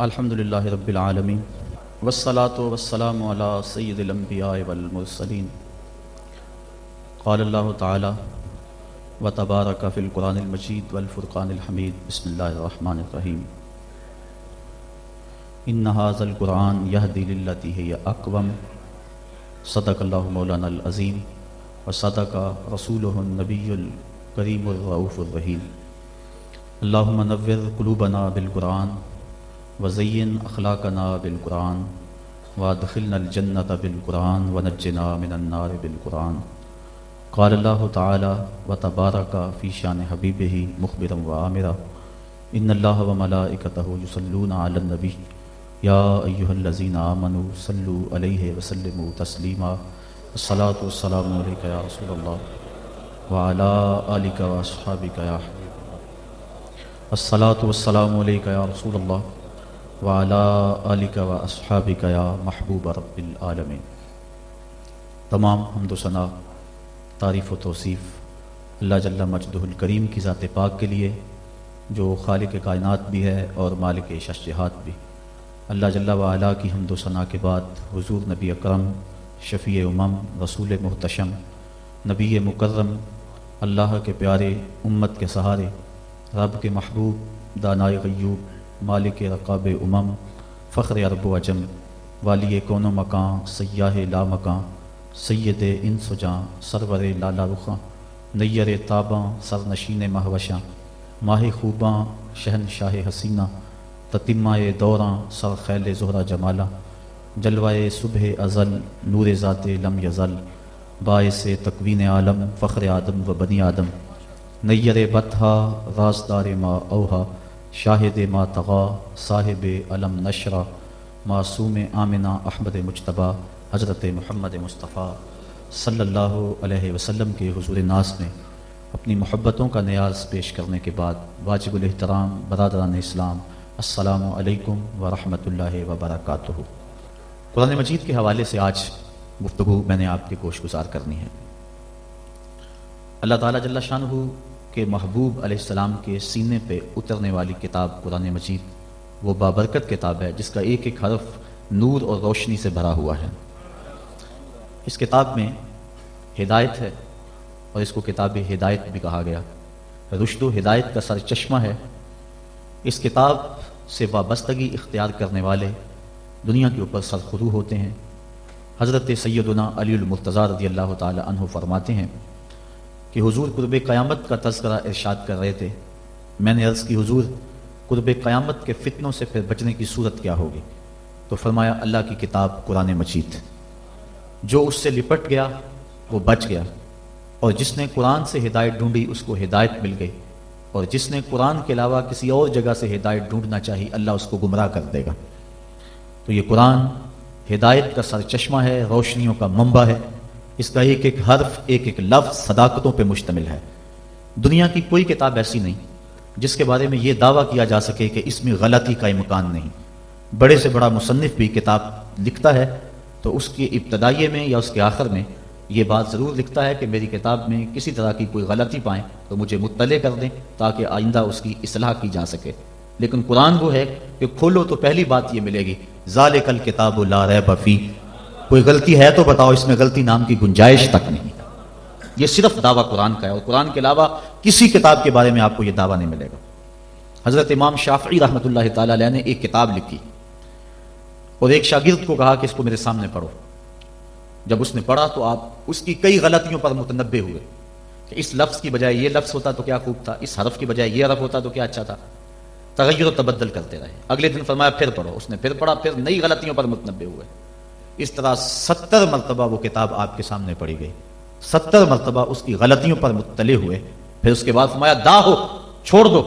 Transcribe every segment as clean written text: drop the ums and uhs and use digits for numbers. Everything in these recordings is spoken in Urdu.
الحمدللہ رب العالمین والصلاة والسلام علی سید الانبیاء والمرسلین قال اللہ تعالی وتبارک فی القرآن المجید والفرقان الحمید بسم اللہ الرحمن الرحیم ان ھذا القرآن یہدی للتی ہی اقوم صدق اللہ مولانا العظیم وصدق رسولہ النبی الکریم الرؤوف الرحیم اللہم نور قلوبنا بالقرآن وزین اخلاقنا بالقرآن وادخلنا الجنت بالقرآن ونجنا من النار بالقرآن قال اللہ تعالی وتبارک فی شان حبیبہ مخبرا وآمرا ان اللہ وملائکتہ یصلون علی النبی یا ایہا الذین آمنوا صلوا علیہ وسلموا تسلیما الصلاۃ والسلام علیک یا رسول اللہ وعلی آلک واصحابک یا حبیب اللہ الصلاۃ والسلام علیک یا رسول اللہ وعلی آلک واصحابک یا محبوب رب العالمین۔ تمام حمد و ثنا، تعریف و توصیف اللہ جل مجدہ الکریم کی ذات پاک کے لیے جو خالق کائنات بھی ہے اور مالک شش جہات بھی۔ اللہ جل وعلا کی حمد و ثنا کے بعد حضور نبی اکرم شفیع امم رسول محتشم نبی مکرم اللہ کے پیارے امت کے سہارے رب کے محبوب دانائے غیوب مالک رقاب امم فخر عرب و عجم والی کون و مکان سیاہ لا مکان سید انس و جاں سرور لالا رخاں نیر تاباں سرنشین مہوشاں ماہ خوباں شہنشاہ حسینہ تتمہ دوراں سر خیل زہرہ جمالہ جلوہ صبح ازل نور ذات لم یزل باعث تکوین عالم فخر آدم و بنی آدم نیر بطحا رازدار ما اوہا شاہد ما تغا صاحب علم نشرہ معصوم آمنہ احمد مجتبیٰ حضرت محمد مصطفیٰ صلی اللہ علیہ وسلم کے حضور ناس میں اپنی محبتوں کا نیاز پیش کرنے کے بعد واجب الاحترام برادران اسلام السلام علیکم ورحمۃ اللہ وبرکاتہ۔ قرآن مجید کے حوالے سے آج گفتگو میں نے آپ کی گوش گزار کرنی ہے۔ اللہ تعالیٰ جل شانہ کہ محبوب علیہ السلام کے سینے پہ اترنے والی کتاب قرآن مجید وہ بابرکت کتاب ہے جس کا ایک ایک حرف نور اور روشنی سے بھرا ہوا ہے۔ اس کتاب میں ہدایت ہے اور اس کو کتاب ہدایت بھی کہا گیا، رشد و ہدایت کا سر چشمہ ہے۔ اس کتاب سے وابستگی اختیار کرنے والے دنیا کے اوپر سرخرو ہوتے ہیں۔ حضرت سیدنا علی المرتضیٰ رضی اللہ تعالی عنہ فرماتے ہیں کہ حضور قرب قیامت کا تذکرہ ارشاد کر رہے تھے۔ میں نے عرض کی حضور قرب قیامت کے فتنوں سے پھر بچنے کی صورت کیا ہوگی؟ تو فرمایا اللہ کی کتاب قرآن مجید، جو اس سے لپٹ گیا وہ بچ گیا، اور جس نے قرآن سے ہدایت ڈھونڈی اس کو ہدایت مل گئی، اور جس نے قرآن کے علاوہ کسی اور جگہ سے ہدایت ڈھونڈنا چاہی اللہ اس کو گمراہ کر دے گا۔ تو یہ قرآن ہدایت کا سر چشمہ ہے، روشنیوں کا منبع ہے۔ اس کا ایک ایک حرف ایک ایک لفظ صداقتوں پہ مشتمل ہے۔ دنیا کی کوئی کتاب ایسی نہیں جس کے بارے میں یہ دعویٰ کیا جا سکے کہ اس میں غلطی کا امکان نہیں۔ بڑے سے بڑا مصنف بھی کتاب لکھتا ہے تو اس کے ابتدائیے میں یا اس کے آخر میں یہ بات ضرور لکھتا ہے کہ میری کتاب میں کسی طرح کی کوئی غلطی پائیں تو مجھے مطلع کر دیں تاکہ آئندہ اس کی اصلاح کی جا سکے۔ لیکن قرآن وہ ہے کہ کھولو تو پہلی بات یہ ملے گی ذالک الکتاب لا ریب فیہ، کوئی غلطی ہے تو بتاؤ، اس میں غلطی نام کی گنجائش تک نہیں۔ یہ صرف دعویٰ قرآن کا ہے، اور قرآن کے علاوہ کسی کتاب کے بارے میں آپ کو یہ دعویٰ نہیں ملے گا۔ حضرت امام شافعی رحمۃ اللہ تعالی علیہ نے ایک کتاب لکھی اور ایک شاگرد کو کہا کہ اس کو میرے سامنے پڑھو۔ جب اس نے پڑھا تو آپ اس کی کئی غلطیوں پر متنبہ ہوئے کہ اس لفظ کی بجائے یہ لفظ ہوتا تو کیا خوب تھا، اس حرف کی بجائے یہ حرف ہوتا تو کیا اچھا تھا۔ تغیر و تبدل کرتے رہے۔ اگلے دن فرمایا پھر پڑھو، اس نے پھر پڑھا، پھر نئی غلطیوں پر متنبہ ہوئے۔ اس طرح 70 مرتبہ وہ کتاب آپ کے سامنے پڑھی گئی، 70 مرتبہ اس کی غلطیوں پر مطلع ہوئے۔ پھر اس کے بعد فرمایا دا ہو، چھوڑ دو،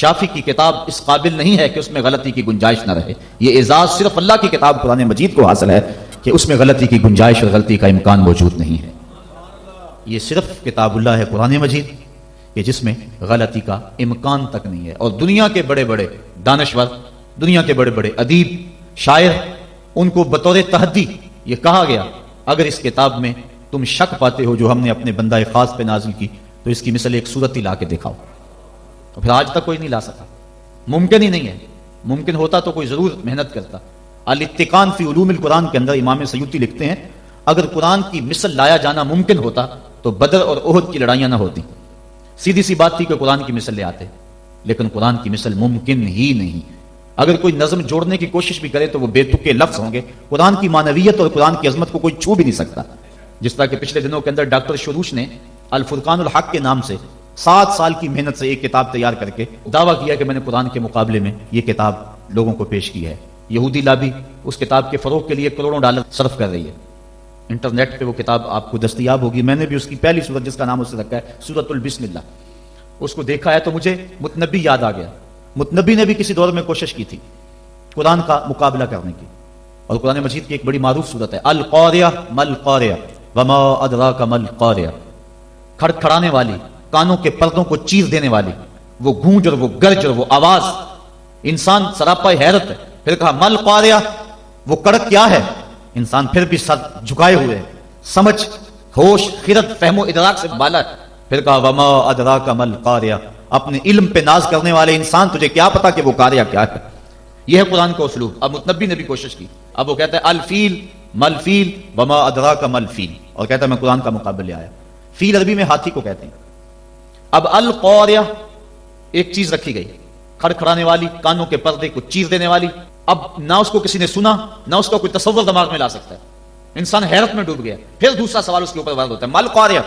شافی کی کتاب اس قابل نہیں ہے کہ اس میں غلطی کی گنجائش نہ رہے۔ یہ اعزاز صرف اللہ کی کتاب قرآن مجید کو حاصل ہے کہ اس میں غلطی کی گنجائش اور غلطی کا امکان موجود نہیں ہے۔ یہ صرف کتاب اللہ ہے قرآن مجید کہ جس میں غلطی کا امکان تک نہیں ہے۔ اور دنیا کے بڑے بڑے دانشور، دنیا کے بڑے بڑے ادیب، شاعر، ان کو بطور تحدی یہ کہا گیا اگر اس کتاب میں تم شک پاتے ہو جو ہم نے اپنے بندہ خاص پہ نازل کی تو اس کی مثل ایک صورت ہی لا کے دکھاؤ۔ تو پھر آج تک کوئی نہیں لا سکا، ممکن ہی نہیں ہے۔ ممکن ہوتا تو کوئی ضرور محنت کرتا. الاتقان فی علوم القرآن کے اندر امام سیوطی لکھتے ہیں اگر قرآن کی مثل لایا جانا ممکن ہوتا تو بدر اور احد کی لڑائیاں نہ ہوتی. سیدھی سی بات تھی کہ قرآن کی مثل لے آتے, لیکن قرآن کی مثل ممکن ہی نہیں. اگر کوئی نظم جوڑنے کی کوشش بھی کرے تو وہ بے تکے لفظ ہوں گے. قرآن کی معنویت اور قرآن کی عظمت کو کوئی چھو بھی نہیں سکتا. جس طرح کہ پچھلے دنوں کے اندر ڈاکٹر شروش نے الفرقان الحق کے نام سے 7 سال کی محنت سے ایک کتاب تیار کر کے دعویٰ کیا کہ میں نے قرآن کے مقابلے میں یہ کتاب لوگوں کو پیش کی ہے. یہودی لابی اس کتاب کے فروغ کے لیے کروڑوں ڈالر صرف کر رہی ہے. انٹرنیٹ پہ وہ کتاب آپ کو دستیاب ہوگی. میں نے بھی اس کی پہلی سورت جس کا نام اس سے رکھا ہے سورۃ البسم اللہ, اس کو دیکھا ہے تو مجھے متنبی یاد آ گیا. متنبی نے بھی کسی دور میں کوشش کی تھی قرآن کا مقابلہ کرنے کی, اور قرآن مجید کی ایک بڑی معروف سورت ہے القاریہ مل قاریہ وما ادراک مل قاریہ. کھڑکھڑانے والی, کانوں کے پردوں کو چیر دینے والی وہ گونج اور وہ گرج اور وہ آواز, انسان سراپا حیرت ہے. پھر کہا مل قاریہ, وہ کڑک کیا ہے؟ انسان پھر بھی سر جھکائے ہوئے, سمجھ ہوش خرد فہم و ادراک سے بالا ہے. پھر کہا وما ادراک مل قاریہ, اپنے علم پہ ناز کرنے والے انسان تجھے کیا پتا کہ وہ قاریہ کیا ہے. یہ ہے قرآن کا اسلوب. اب متنبی نے بھی کوشش کی, اب وہ کہتا ہے الفیل مل فیل وما ادراک مل فیل, اور کہتا ہے میں قرآن کا مقابلہ لے آیا. فیل عربی میں ہاتھی کو کہتے ہیں. اب القاریہ ایک چیز رکھی گئی, کھڑکھڑانے والی, کانوں کے پردے کو چیر دینے والی. اب نہ اس کو کسی نے سنا نہ اس کا کوئی تصور دماغ میں لا سکتا ہے. انسان حیرت میں ڈوب گیا. پھر دوسرا سوال اس کے اوپر وارد ہوتا ہے مل قاریہ,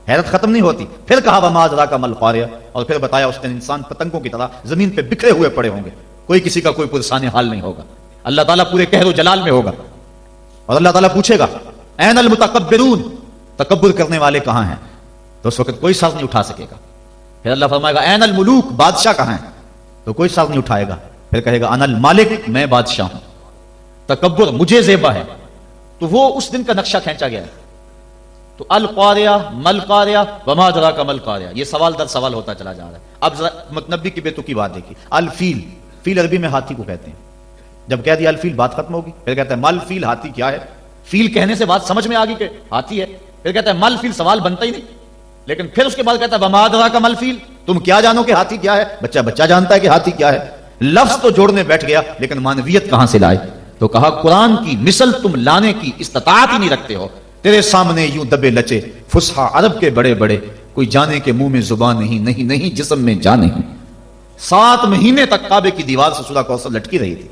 حیرت ختم نہیں ہوتی. پھر کہا وما ادراک مل قاریہ, اور پھر بتایا اس نے انسان پتنگوں کی طرح زمین پہ بکھرے ہوئے پڑے ہوں گے, کوئی کسی کا کوئی پرسان حال نہیں ہوگا. اللہ تعالیٰ پورے قہر و جلال میں ہوگا, اور اللہ تعالیٰ پوچھے گا این المتکبرون, تکبر کرنے والے کہاں ہیں؟ تو اس وقت کوئی سر نہیں اٹھا سکے گا. پھر اللہ فرمائے گا این الملوک, بادشاہ کہاں ہیں؟ تو کوئی سر نہیں اٹھائے گا. پھر کہے گا انا المالک, میں بادشاہ ہوں, تکبر مجھے زیبا ہے. تو وہ اس دن کا نقشہ کھینچا گیا ہے. تو القاریہ مل قاریہ وما ادراک مل قاریہ, یہ سوال در سوال ہوتا چلا جا رہا ہے. اب ذرا متنبی کی بے تکی بات دیکھی. الفیل, فیل عربی میں ہاتھی کو کہتے ہیں. جب کہہ دیا الفیل بات ختم ہوگی. پھر کہتا ہے مل فیل, ہاتھی کیا ہے؟ فیل کہنے سے بات سمجھ میں آ گئی کہ ہاتھی ہے. پھر کہتا ہے مل فیل, سوال بنتا ہی نہیں. لیکن پھر اس کے بعد کہتا ہے وما ادراک مل فیل, تم کیا جانو کہ ہاتھی کیا ہے؟ بچہ جانتا ہے کہ ہاتھی کیا ہے. لفظ تو جوڑنے بیٹھ گیا لیکن معنویت کہاں سے لائے؟ تو کہا قرآن کی مثل تم لانے کی استطاعت ہی نہیں رکھتے ہو. تیرے سامنے یوں دبے لچے فصحا عرب کے بڑے بڑے, کوئی جانے کے منہ میں زبان نہیں جسم میں جان نہیں. 7 مہینے تک کعبے کی دیوار سے سورہ کوثر لٹکی رہی تھی,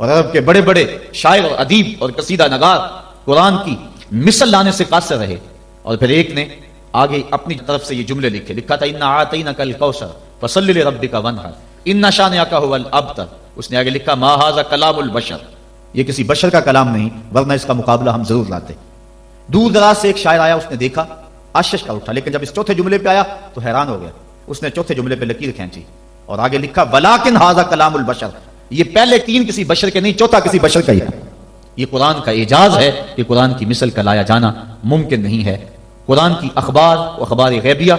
اور عرب کے بڑے بڑے شاعر اور ادیب اور قصیدہ نگار قرآن کی مثل لانے سے قاصر رہے. اور پھر ایک نے آگے اپنی طرف سے یہ جملے لکھا تھا انا اعطیناک الکوثر فصلی لربک وانحر ان شانئک ھو الابتر. اس نے آگے لکھا ما ھذا کلام البشر, یہ کسی بشر کا کلام نہیں, ورنہ اس کا مقابلہ ہم ضرور لاتے. دور دراز سے ایک شاعر آیا, اس نے دیکھا, آشش کا اٹھا, لیکن جب اس چوتھے جملے پہ آیا تو حیران ہو گیا. اس نے چوتھے جملے پہ لکیر کھینچی اور آگے لکھا ولیکن ھذا کلام البشر. یہ پہلے 3 کسی بشر کے نہیں, چوتھا کسی بشر کا ہی ہے. یہ قرآن کا اعجاز ہے کہ قرآن کی مثل کا لایا جانا ممکن نہیں ہے. قرآن کی اخبار و اخبار غیبیہ,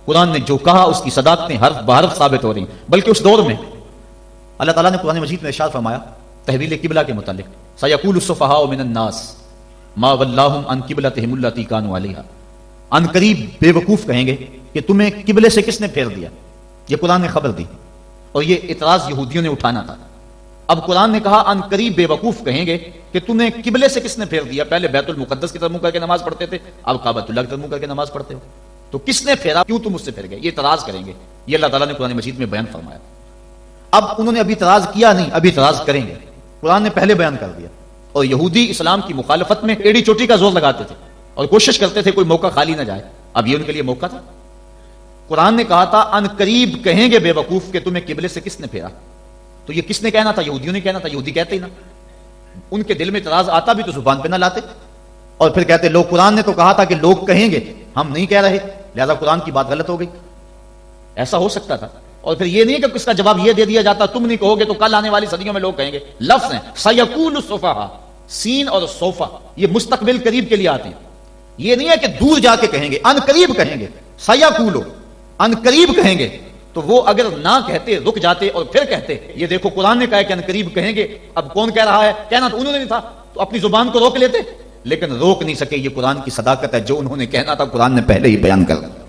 قرآن نے جو کہا اس کی صداقتیں حرف بحرف ثابت ہو رہی ہیں. بلکہ اس دور میں اللہ تعالیٰ نے قرآن مجید میں ارشاد فرمایا تحویل قبلہ کے متعلق سیقول السفہاء من الناس ما ولاہم عن قبلتہم التی کانوا علیہا, ان قریب بے وقوف کہیں گے کہ تمہیں قبلے سے کس نے پھیر دیا. یہ قرآن نے خبر دی, اور یہ اعتراض یہودیوں نے اٹھانا تھا. اب قرآن نے کہا ان قریب بے وقوف کہیں گے کہ تمہیں قبلے سے کس نے پھیر دیا. پہلے بیت المقدس کی طرف منہ کر کے نماز پڑھتے تھے, اب کعبۃ اللہ کی طرف منہ کر کے نماز پڑھتے ہو. تو کس نے پھیرا, کیوں تم اس سے پھر گئے؟ یہ اعتراض کریں گے. یہ اللہ تعالیٰ نے قرآن مجید میں بیان فرمایا. اب انہوں نے ابھی اعتراض کیا نہیں, ابھی اعتراض کریں گے. قرآن نے پہلے بیان کر دیا. اور یہودی اسلام کی مخالفت میں ایڑی چوٹی کا زور لگاتے تھے اور کوشش کرتے تھے کوئی موقع خالی نہ جائے. اب یہ ان کے لیے موقع تھا. قرآن نے کہا تھا ان قریب کہیں گے بے وقوف کہ تمہیں قبلے سے کس نے پھیرا. تو یہ کس نے کہنا تھا؟ یہودیوں نے کہنا تھا. یہودی کہتے ہی نا, ان کے دل میں اعتراض آتا بھی تو زبان پہ نہ لاتے, اور پھر کہتے لوگ قرآن نے تو کہا تھا کہ لوگ کہیں گے, ہم نہیں کہہ رہے, لہذا قرآن کی بات غلط ہو گئی. ایسا ہو سکتا تھا. اور پھر یہ نہیں کہ اس کا جواب یہ دے دیا جاتا تم نہیں کہو گے تو کل آنے والی صدیوں میں لوگ کہیں گے. لفظ ہیں سیقول السفہاء, سین اور صوفہ یہ مستقبل قریب کے لیے آتے ہیں. یہ نہیں ہے کہ دور جا کے کہیں گے, ان قریب کہیں گے. سیقولو, ان قریب کہیں گے. تو وہ اگر نہ کہتے رک جاتے اور پھر کہتے یہ دیکھو قرآن نے کہا کہ ان قریب کہیں گے, اب کون کہہ رہا ہے؟ کہنا تو انہوں نے نہیں تھا, تو اپنی زبان کو روک لیتے, لیکن روک نہیں سکے. یہ قرآن کی صداقت ہے, جو انہوں نے کہنا تھا قرآن نے پہلے ہی بیان کر دیا.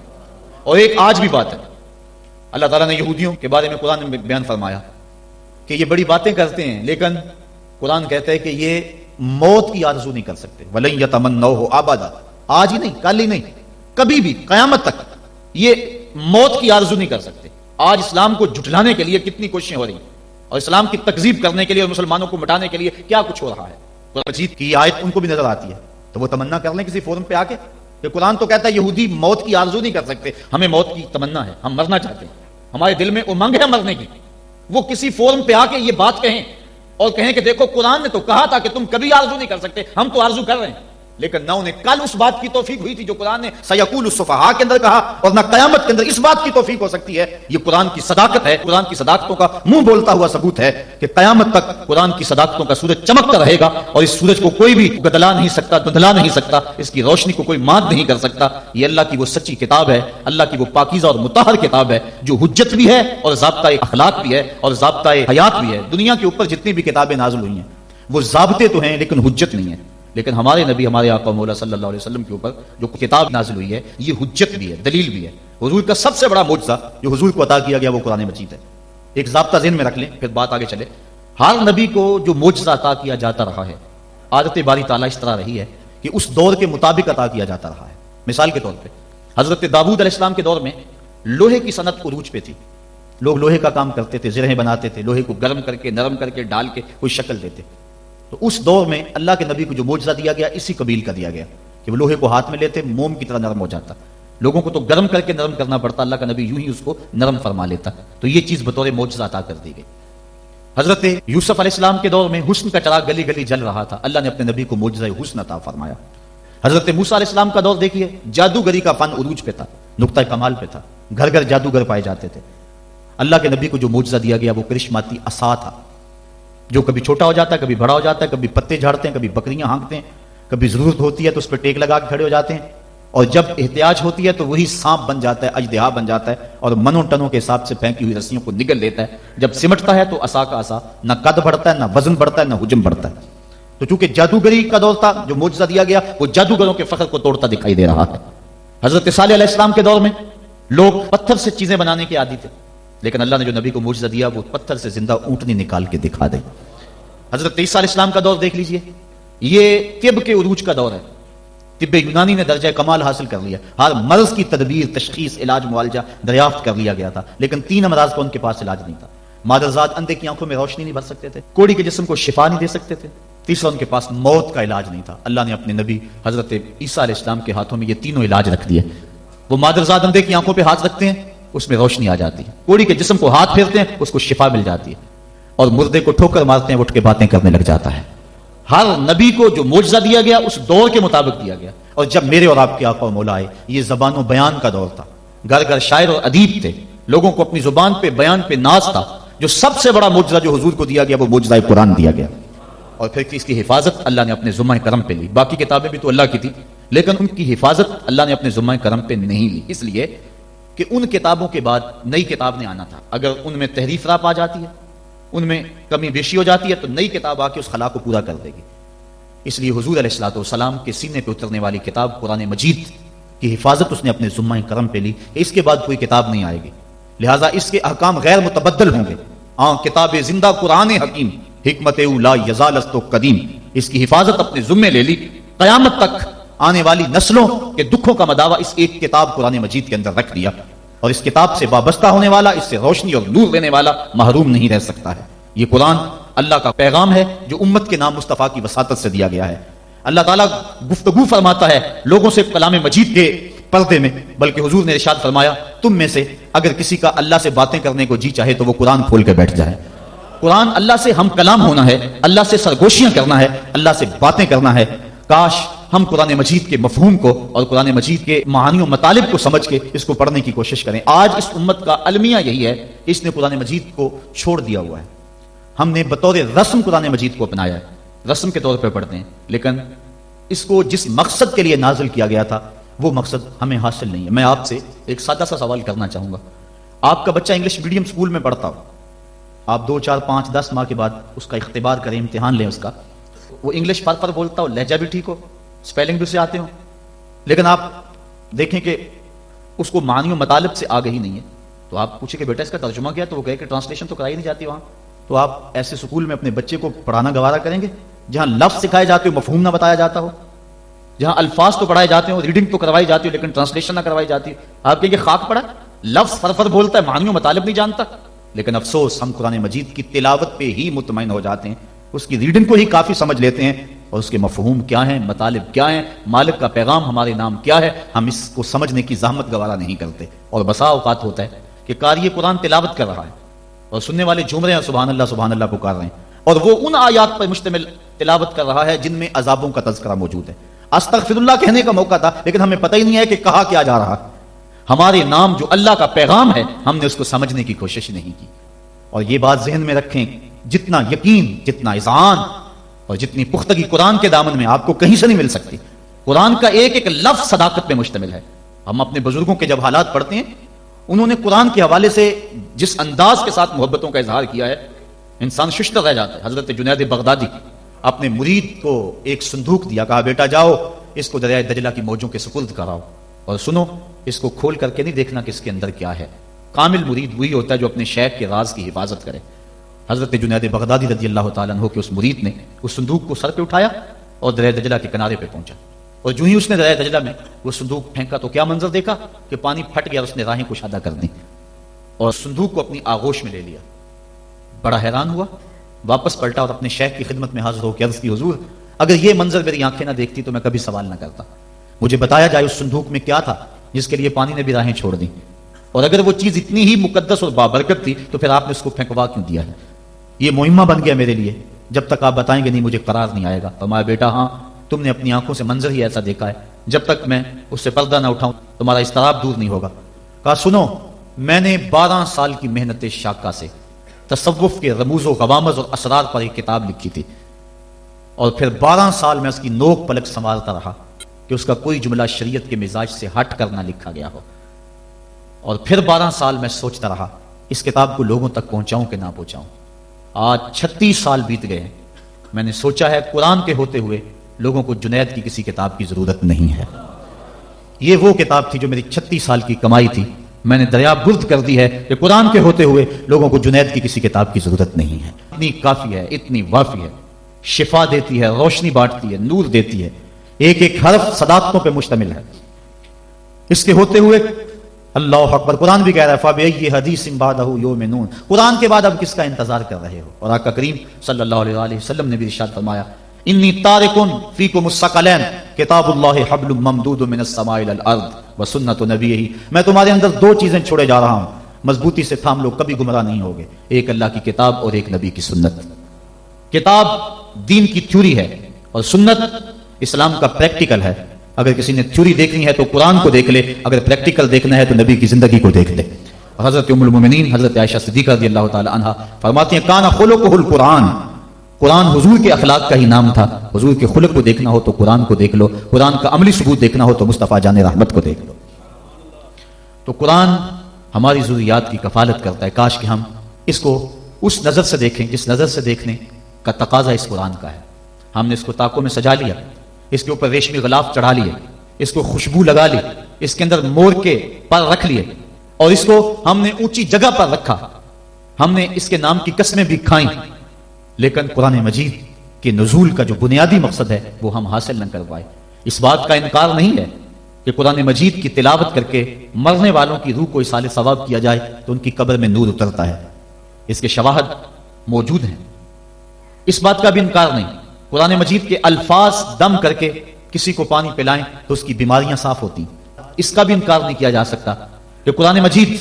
اور ایک آج بھی بات ہے, اللہ تعالیٰ نے یہودیوں کے بارے میں قرآن میں بیان فرمایا کہ یہ بڑی باتیں کرتے ہیں، لیکن قرآن کہتا ہے کہ یہ موت کی آرزو نہیں کر سکتے. وَلَن يَتَمَنَّوْهُ أَبَدًا، آج ہی نہیں، کل ہی نہیں، کبھی بھی قیامت تک یہ موت کی آرزو نہیں کر سکتے. آج اسلام کو جھٹلانے کے لیے کتنی کوششیں ہو رہی ہیں، اور اسلام کی تکذیب کرنے کے لیے اور مسلمانوں کو مٹانے کے لیے کیا کچھ ہو رہا ہے. قرآن مجید کی آیت ان کو بھی نظر آتی ہے تو وہ تمنا کر لیں کسی فورم پہ آ کے کہ قرآن تو کہتا ہے یہودی موت کی آرزو نہیں کر سکتے، ہمیں موت کی تمنا ہے، ہم مرنا چاہتے ہیں، ہمارے دل میں امنگ ہے مرنے کی. وہ کسی فورم پہ آ کے یہ بات کہیں اور کہیں کہ دیکھو قرآن نے تو کہا تھا کہ تم کبھی آرزو نہیں کر سکتے، ہم تو آرزو کر رہے ہیں. لیکن نہ انہیں کل اس بات کی توفیق ہوئی تھی جو قرآن نے سیقول السفہاء کے اندر کہا، اور نہ قیامت کے اندر اس بات کی توفیق ہو سکتی ہے. یہ قرآن کی صداقت ہے، قرآن کی صداقتوں کا منہ بولتا ہوا ثبوت ہے کہ قیامت تک قرآن کی صداقتوں کا سورج چمکتا رہے گا، اور اس سورج کو کوئی بھی گدلا نہیں سکتا، دھندلا نہیں سکتا، اس کی روشنی کو کوئی مات نہیں کر سکتا. یہ اللہ کی وہ سچی کتاب ہے، اللہ کی وہ پاکیزہ اور مطہر کتاب ہے جو حجت بھی ہے اور ضابطۂ اخلاق بھی ہے اور ضابطۂ حیات بھی ہے. دنیا کے اوپر جتنی بھی کتابیں نازل ہوئی ہیں وہ ضابطے تو ہیں لیکن حجت نہیں ہے. لیکن ہمارے نبی، ہمارے آقا مولا صلی اللہ علیہ وسلم کے اوپر جو کتاب نازل ہوئی ہے یہ حجت بھی ہے، دلیل بھی ہے. حضور کا سب سے بڑا معجزہ جو حضور کو عطا کیا گیا وہ قرآن مجید ہے. ایک ضابطہ ذہن میں رکھ لیں پھر بات آگے چلے. ہر نبی کو جو معجزہ عطا کیا جاتا رہا ہے، عادت باری تعالیٰ اس طرح رہی ہے کہ اس دور کے مطابق عطا کیا جاتا رہا ہے. مثال کے طور پہ حضرت داؤد علیہ السلام کے دور میں لوہے کی صنعت عروج پہ تھی. لوگ لوہے کا کام کرتے تھے، زرہیں بناتے تھے، لوہے کو گرم کر کے نرم کر کے ڈال کے کوئی شکل دیتے. تو اس دور میں اللہ کے نبی کو جو معجزہ دیا گیا اسی قبیل کا دیا گیا کہ وہ لوہے کو ہاتھ میں لیتے، موم کی طرح نرم ہو جاتا. لوگوں کو تو گرم کر کے نرم کرنا پڑتا، اللہ کا نبی یوں ہی اس کو نرم فرما لیتا. تو یہ چیز بطور معجزہ عطا کر دی گئی. حضرت یوسف علیہ السلام کے دور میں حسن کا چراغ گلی گلی جل رہا تھا، اللہ نے اپنے نبی کو معجزہ حسن عطا فرمایا. حضرت موسیٰ علیہ السلام کا دور دیکھیے، جادوگری کا فن عروج پہ تھا، نقطہ کمال پہ تھا، گھر گھر جادوگر پائے جاتے تھے. اللہ کے نبی کو جو معجزہ دیا گیا وہ کرشماتی عصا تھا، جو کبھی چھوٹا ہو جاتا ہے، کبھی بڑا ہو جاتا ہے، کبھی پتے جھاڑتے ہیں، کبھی بکریاں ہانکتے ہیں، کبھی ضرورت ہوتی ہے تو اس پہ ٹیک لگا کے کھڑے ہو جاتے ہیں، اور جب احتیاج ہوتی ہے تو وہی سانپ بن جاتا ہے، اژدہا بن جاتا ہے، اور منوں ٹنوں کے حساب سے پھینکی ہوئی رسیوں کو نگل لیتا ہے. جب سمٹتا ہے تو عصا کا عصا، نہ قد بڑھتا ہے، نہ وزن بڑھتا ہے، نہ حجم بڑھتا ہے. تو چونکہ جادوگری کا دور تھا، جو معجزہ دیا گیا وہ جادوگروں کے فخر کو توڑتا دکھائی دے رہا ہے. حضرت صالح علیہ السلام کے دور میں لوگ پتھر سے چیزیں بنانے کے عادی تھے، لیکن اللہ نے جو نبی کو معجزہ دیا وہ پتھر سے زندہ اونٹنی نکال کے دکھا دے. حضرت عیسیٰ علیہ السلام کا دور دیکھ لیجئے، یہ طب کے عروج کا دور ہے. طب یونانی نے درجہ کمال حاصل کر لیا، ہر مرض کی تدبیر، تشخیص، علاج، معالجہ دریافت کر لیا گیا تھا، لیکن 3 امراض کا ان کے پاس علاج نہیں تھا. مادرزاد اندھے کی آنکھوں میں روشنی نہیں بھر سکتے تھے، کوڑی کے جسم کو شفا نہیں دے سکتے تھے، تیسرا ان کے پاس موت کا علاج نہیں تھا. اللہ نے اپنے نبی حضرت عیسیٰ علیہ السلام کے ہاتھوں میں یہ تینوں علاج رکھ دیے. وہ مادرزاد اندھے کی آنکھوں پہ ہاتھ رکھتے ہیں، اس میں روشنی آ جاتی ہے. کوڑی کے جسم کو ہاتھ پھیرتے ہیں، اس کو شفا مل جاتی ہے. اور مردے کو ٹھوکر مارتے ہیں، اٹھ کے باتیں کرنے لگ جاتا ہے. ہر نبی کو جو معجزہ دیا گیا اس دور کے مطابق دیا گیا. اور جب میرے اور آپ کے آقا و مولا آئے، یہ زبان و بیان کا دور تھا، گھر گھر شاعر اور ادیب تھے، لوگوں کو اپنی زبان پہ بیان پہ ناز تھا. جو سب سے بڑا معجزہ جو حضور کو دیا گیا وہ معجزہ قرآن دیا گیا. اور پھر اس کی حفاظت اللہ نے اپنے ذمہ کرم پہ لی. باقی کتابیں بھی تو اللہ کی تھی، لیکن ان کی حفاظت اللہ نے اپنے ذمہ کرم پہ نہیں لی، اس لیے کہ ان کتابوں کے بعد نئی کتاب نے آنا تھا. اگر ان میں تحریف راپ آ جاتی ہے، ان میں کمی بیشی ہو جاتی ہے، تو نئی کتاب آ کے اس خلا کو پورا کر دے گی. اس لیے حضور علیہ الصلوۃ والسلام کے سینے پہ اترنے والی کتاب قرآن مجید کی حفاظت اس نے اپنے ذمہ کرم پہ لی. اس کے بعد کوئی کتاب نہیں آئے گی، لہٰذا اس کے احکام غیر متبدل ہوں گے. کتاب زندہ قرآن حکیم، حکمت لا یزال است قدیم، اس کی حفاظت اپنے ذمہ لے لی. قیامت تک آنے والی نسلوں کے دکھوں کا مداوع اس ایک کتاب قرآن مجید کے اندر رکھ دیا. اور اس کتاب سے وابستہ ہونے والا، اس سے روشنی اور نور لینے والا محروم نہیں رہ سکتا ہے. یہ قرآن اللہ کا پیغام ہے جو امت کے نام مصطفیٰ کی وساطت سے دیا گیا ہے. اللہ تعالیٰ گفتگو فرماتا ہے لوگوں سے کلام مجید کے پردے میں، بلکہ حضور نے ارشاد فرمایا تم میں سے اگر کسی کا اللہ سے باتیں کرنے کو جی چاہے تو وہ قرآن کھول کے بیٹھ جائے. قرآن اللہ سے ہم کلام ہونا ہے، اللہ سے سرگوشیاں کرنا ہے، اللہ سے باتیں کرنا ہے. کاش ہم قرآن مجید کے مفہوم کو اور قرآن مجید کے معانی و مطالب کو سمجھ کے اس کو پڑھنے کی کوشش کریں. آج اس امت کا المیہ یہی ہے، اس نے قرآن مجید کو چھوڑ دیا ہوا ہے. ہم نے بطور رسم قرآن مجید کو اپنایا ہے، رسم کے طور پہ پڑھتے ہیں، لیکن اس کو جس مقصد کے لیے نازل کیا گیا تھا وہ مقصد ہمیں حاصل نہیں ہے. میں آپ سے ایک سادہ سا سوال کرنا چاہوں گا. آپ کا بچہ انگلش میڈیم سکول میں پڑھتا ہو، آپ 2 4 5 10 ماہ کے بعد اس کا اختبار کریں، امتحان لیں اس کا، وہ انگلش پر بولتا ہو، لہجہ بھی ٹھیک ہو، اسپیلنگ بھی اسے آتے ہو، لیکن آپ دیکھیں کہ اس کو معانی و مطالب سے آگہی نہیں ہے، تو آپ پوچھیں کہ بیٹا اس کا ترجمہ کیا، تو وہ کہے کہ ٹرانسلیشن تو کرائی نہیں جاتی وہاں. تو آپ ایسے سکول میں اپنے بچے کو پڑھانا گوارا کریں گے جہاں لفظ سکھائے جاتے ہو مفہوم نہ بتایا جاتا ہو، جہاں الفاظ تو پڑھائے جاتے ہو، ریڈنگ تو کروائی جاتی ہو لیکن ٹرانسلیشن نہ کروائی جاتی ہے؟ آپ کہیں گے خاک پڑا، لفظ فرفر بولتا ہے، معنی و مطالب نہیں جانتا. لیکن افسوس ہم قرآن مجید کی تلاوت پہ ہی مطمئن ہو جاتے ہیں، اس کی ریڈنگ کو ہی کافی سمجھ لیتے ہیں، اور اس کے مفہوم کیا ہیں، مطالب کیا ہیں، مالک کا پیغام ہمارے نام کیا ہے، ہم اس کو سمجھنے کی زحمت گوارا نہیں کرتے. اور بسا اوقات ہوتا ہے کہ قاری قرآن تلاوت کر رہا ہے اور سننے والے جھوم رہے ہیں، سبحان اللہ پکار رہے ہیں، اور وہ ان آیات پر مشتمل تلاوت کر رہا ہے جن میں عذابوں کا تذکرہ موجود ہے. استغفر اللہ کہنے کا موقع تھا لیکن ہمیں پتہ ہی نہیں ہے کہ کہا کیا جا رہا. ہمارے نام جو اللہ کا پیغام ہے ہم نے اس کو سمجھنے کی کوشش نہیں کی. اور یہ بات ذہن میں رکھیں، جتنا یقین، جتنا اذعان اور جتنی پختگی قرآن کے دامن میں آپ کو کہیں سے نہیں مل سکتی. قرآن کا ایک ایک لفظ صداقت پہ مشتمل ہے. ہم اپنے بزرگوں کے جب حالات پڑھتے ہیں، انہوں نے قرآن کے حوالے سے جس انداز کے ساتھ محبتوں کا اظہار کیا ہے، انسان ششدر رہ جاتا ہے. حضرت جنید بغدادی اپنے مرید کو ایک صندوق دیا، کہا بیٹا جاؤ اس کو دریائے دجلہ کی موجوں کے سپرد کراؤ اور سنو، اس کو کھول کر کے نہیں دیکھنا کہ اس کے اندر کیا ہے. کامل مرید وہی ہوتا ہے جو اپنے شیخ کے راز کی حفاظت کرے. حضرت جنید بغدادی رضی اللہ تعالیٰ عنہ کے اس مرید نے اس صندوق کو سر پہ اٹھایا اور دریائے دجلہ کے کنارے پہ پہنچا، اور جو ہی اس نے دریائے دجلہ میں وہ صندوق پھینکا تو کیا منظر دیکھا کہ پانی پھٹ گیا، اس نے راہیں کشادہ کر دیں اور صندوق کو اپنی آغوش میں لے لیا. بڑا حیران ہوا، واپس پلٹا اور اپنے شیخ کی خدمت میں حاضر ہو کے عرض کی، حضور اگر یہ منظر میری آنکھیں نہ دیکھتی تو میں کبھی سوال نہ کرتا. مجھے بتایا جائے اس صندوق میں کیا تھا جس کے لیے پانی نے بھی راہیں چھوڑ دی، اور اگر وہ چیز اتنی ہی مقدس اور بابرکت تھی تو پھر آپ نے اس کو پھینکوا کیوں دیا ہے؟ یہ مہمہ بن گیا میرے لیے، جب تک آپ بتائیں گے نہیں مجھے قرار نہیں آئے گا. فرمایا بیٹا ہاں تم نے اپنی آنکھوں سے منظر ہی ایسا دیکھا ہے، جب تک میں اس سے پردہ نہ اٹھاؤں تمہارا اضطراب دور نہیں ہوگا. کہا سنو، میں نے 12 سال کی محنت شاقہ سے تصوف کے رموز و غوامض اور اسرار پر ایک کتاب لکھی تھی، اور پھر 12 سال میں اس کی نوک پلک سنوارتا رہا کہ اس کا کوئی جملہ شریعت کے مزاج سے ہٹ کر نہ لکھا گیا ہو. اور پھر 12 سال میں سوچتا رہا اس کتاب کو لوگوں تک پہنچاؤں کہ نہ پہنچاؤں. آج 36 سال بیت گئے ہیں، میں نے سوچا ہے قرآن کے ہوتے ہوئے لوگوں کو جنید کی کسی کتاب کی ضرورت نہیں ہے. یہ وہ کتاب تھی جو میری 36 سال کی کمائی تھی، میں نے دریا برد کر دی ہے کہ قرآن کے ہوتے ہوئے لوگوں کو جنید کی کسی کتاب کی ضرورت نہیں ہے. اتنی کافی ہے، اتنی وافی ہے، شفا دیتی ہے، روشنی بانٹتی ہے، نور دیتی ہے، ایک ایک حرف صداقتوں پہ مشتمل ہے. اس کے ہوتے ہوئے اللہ اکبر، قرآن بھی کہہ رہا ہے فَبِأَيِّ حَدِيثٍ بَعْدَهُ يُؤْمِنُونَ. قرآن کے بعد اب کس کا انتظار کر رہے ہو؟ اور آقا کریم صلی اللہ علیہ وآلہ وسلم نے بھی ارشاد فرمایا انی تارکن فیکم الثقلین کتاب اللہ حبل ممدود من السماء الى الارض وسنت نبیہ. میں تمہارے اندر 2 چیزیں چھوڑے جا رہا ہوں، مضبوطی سے تھام لو، کبھی گمراہ نہیں ہوگے. ایک اللہ کی کتاب اور ایک نبی کی سنت. کتاب دین کی تھیوری ہے اور سنت اسلام کا پریکٹیکل ہے. اگر کسی نے تھیوری دیکھنی ہے تو قرآن کو دیکھ لے، اگر پریکٹیکل دیکھنا ہے تو نبی کی زندگی کو دیکھ لے. اور حضرت ام المومنین حضرت عائشہ صدیقہ رضی اللہ تعالی عنہا فرماتی ہیں کان خلقہ القرآن. قرآن حضور کے اخلاق کا ہی نام تھا. حضور کے خلق کو دیکھنا ہو تو قرآن کو دیکھ لو، قرآن کا عملی ثبوت دیکھنا ہو تو مصطفیٰ جان رحمت کو دیکھ لو. تو قرآن ہماری ضروریات کی کفالت کرتا ہے. کاش کہ ہم اس کو اس نظر سے دیکھیں جس نظر سے دیکھنے کا تقاضا اس قرآن کا ہے. ہم نے اس کو طاقوں میں سجا لیا، اس کے اوپر ریشمی غلاف چڑھا لیے، اس کو خوشبو لگا لی، اس کے اندر مور کے پر رکھ لیے، اور اس کو ہم نے اونچی جگہ پر رکھا، ہم نے اس کے نام کی قسمیں بھی کھائیں. لیکن قرآن مجید کے نزول کا جو بنیادی مقصد ہے وہ ہم حاصل نہ کر پائے. اس بات کا انکار نہیں ہے کہ قرآن مجید کی تلاوت کر کے مرنے والوں کی روح کو اصال ثواب کیا جائے تو ان کی قبر میں نور اترتا ہے. اس کے شواہد موجود ہیں، اس بات کا بھی انکار نہیں. قرآن مجید کے الفاظ دم کر کے کسی کو پانی پلائیں تو اس کی بیماریاں صاف ہوتی. اس کا بھی انکار نہیں کیا جا سکتا کہ قرآن مجید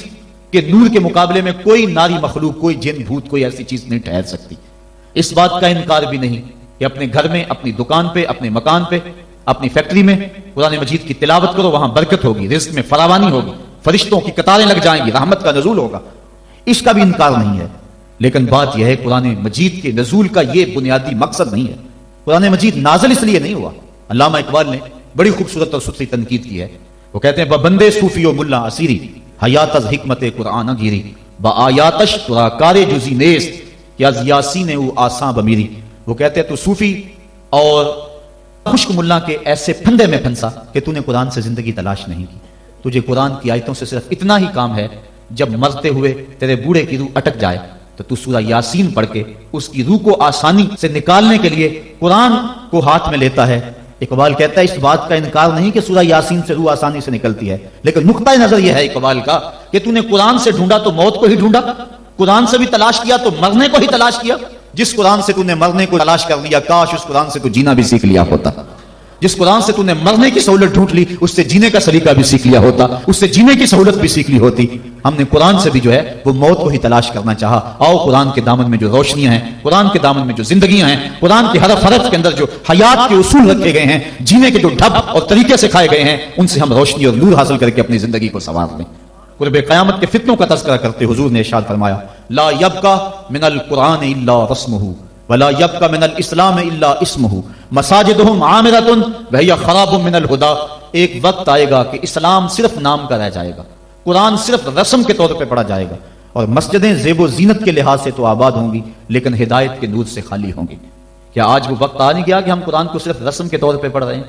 کے نور کے مقابلے میں کوئی ناری مخلوق، کوئی جن بھوت، کوئی ایسی چیز نہیں ٹھہر سکتی. اس بات کا انکار بھی نہیں کہ اپنے گھر میں، اپنی دکان پہ، اپنے مکان پہ، اپنی فیکٹری میں قرآن مجید کی تلاوت کرو، وہاں برکت ہوگی، رزق میں فراوانی ہوگی، فرشتوں کی قطاریں لگ جائیں گی، رحمت کا نزول ہوگا. اس کا بھی انکار نہیں ہے. لیکن بات یہ ہے قرآن مجید کے نزول کا یہ بنیادی مقصد نہیں ہے. قرآن مجید نازل اس لیے نہیں ہوا. علامہ اقبال نے بڑی خوبصورت اور ستھری تنقید کی ہے. وہ کہتے ہیں بندے صوفی و ملا اسیری حیات از حکمت قرآن گیری با آیاتش ترا کار جزی نیست یا یاسین او آساں بمیری. وہ کہتے ہیں تو صوفی اور خشک ملا کے ایسے پھندے میں پھنسا کہ تو نے قرآن سے زندگی تلاش نہیں کی. تجھے قرآن کی آیتوں سے صرف اتنا ہی کام ہے، جب مرتے ہوئے تیرے بوڑھے کی روح اٹک جائے تو تو سورہ یاسین پڑھ کے اس کی روح کو آسانی سے نکالنے کے لیے قرآن کو ہاتھ میں لیتا ہے۔ اقبال کہتا ہے اس بات کا انکار نہیں کہ سورہ یاسین سے روح آسانی سے نکلتی ہے، لیکن نقطہ نظر یہ ہے اقبال کا کہ تو نے قرآن سے ڈھونڈا تو موت کو ہی ڈھونڈا، قرآن سے بھی تلاش کیا تو مرنے کو ہی تلاش کیا۔ جس قرآن سے تو نے مرنے کو تلاش کر لیا، کاش اس قرآن سے تو جینا بھی سیکھ لیا ہوتا۔ جس قرآن سے تو نے مرنے کی سہولت ڈھونڈ لی، اس سے جینے کا سلیقہ بھی سیکھ لیا ہوتا، اس سے جینے کی سہولت بھی سیکھ لی ہوتی۔ ہم نے قرآن سے بھی جو ہے وہ موت کو ہی تلاش کرنا چاہا۔ آؤ قرآن کے دامن میں جو روشنیاں ہیں، قرآن کے دامن میں جو زندگیاں ہیں، قرآن کے حرف حرف کے اندر جو حیات کے اصول رکھے گئے ہیں، جینے کے جو ڈھب اور طریقے سکھائے گئے ہیں، ان سے ہم روشنی اور نور حاصل کر کے اپنی زندگی کو سنوار لیں۔ قرب قیامت کے فتنوں کا تذکرہ کرتے حضور نے ارشاد فرمایا، لا یبقى من القرآن الا رسمہ ولا يبقى من الاسلام الا اسمہ مساجدهم عامرة وهي خراب من الهدى۔ ایک وقت آئے گا کہ اسلام صرف نام کا رہ جائے گا، قرآن صرف رسم کے طور پہ پڑھا جائے گا، اور مسجدیں زیب و زینت کے لحاظ سے تو آباد ہوں گی لیکن ہدایت کے نور سے خالی ہوں گی۔ کیا آج وہ وقت آ نہیں گیا کہ ہم قرآن کو صرف رسم کے طور پہ پڑھ رہے ہیں؟